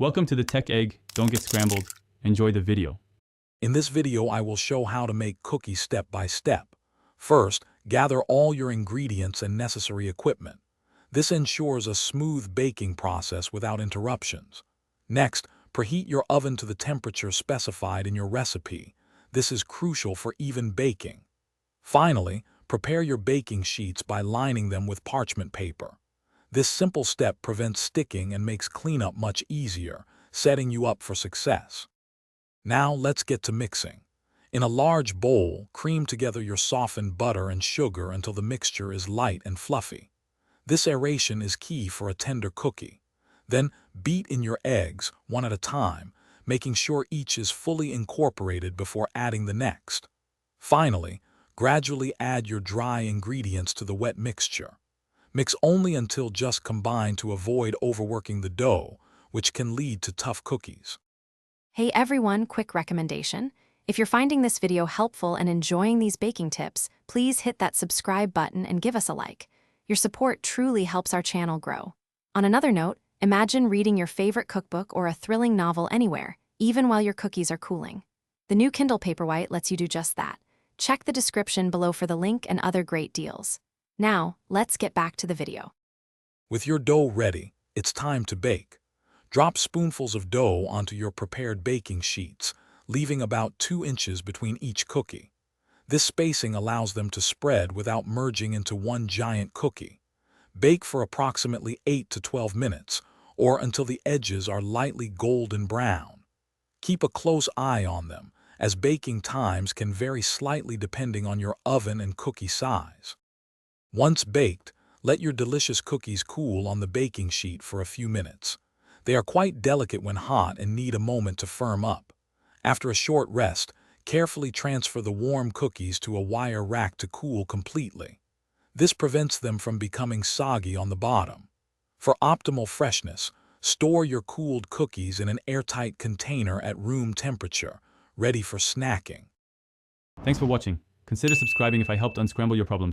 Welcome to the Tech Egg. Don't get scrambled. Enjoy the video. In this video, I will show how to make cookies step by step. First, gather all your ingredients and necessary equipment. This ensures a smooth baking process without interruptions. Next, preheat your oven to the temperature specified in your recipe. This is crucial for even baking. Finally, prepare your baking sheets by lining them with parchment paper. This simple step prevents sticking and makes cleanup much easier, setting you up for success. Now let's get to mixing. In a large bowl, cream together your softened butter and sugar until the mixture is light and fluffy. This aeration is key for a tender cookie. Then beat in your eggs, one at a time, making sure each is fully incorporated before adding the next. Finally, gradually add your dry ingredients to the wet mixture. Mix only until just combined to avoid overworking the dough, which can lead to tough cookies. Hey everyone, quick recommendation. If you're finding this video helpful and enjoying these baking tips, please hit that subscribe button and give us a like. Your support truly helps our channel grow. On another note, imagine reading your favorite cookbook or a thrilling novel anywhere, even while your cookies are cooling. The new Kindle Paperwhite lets you do just that. Check the description below for the link and other great deals. Now, let's get back to the video. With your dough ready, it's time to bake. Drop spoonfuls of dough onto your prepared baking sheets, leaving about 2 inches between each cookie. This spacing allows them to spread without merging into one giant cookie. Bake for approximately 8 to 12 minutes, or until the edges are lightly golden brown. Keep a close eye on them, as baking times can vary slightly depending on your oven and cookie size. Once baked, let your delicious cookies cool on the baking sheet for a few minutes. They are quite delicate when hot and need a moment to firm up. After a short rest, carefully transfer the warm cookies to a wire rack to cool completely. This prevents them from becoming soggy on the bottom. For optimal freshness, store your cooled cookies in an airtight container at room temperature, ready for snacking. Thanks for watching. Consider subscribing if I helped unscramble your problems.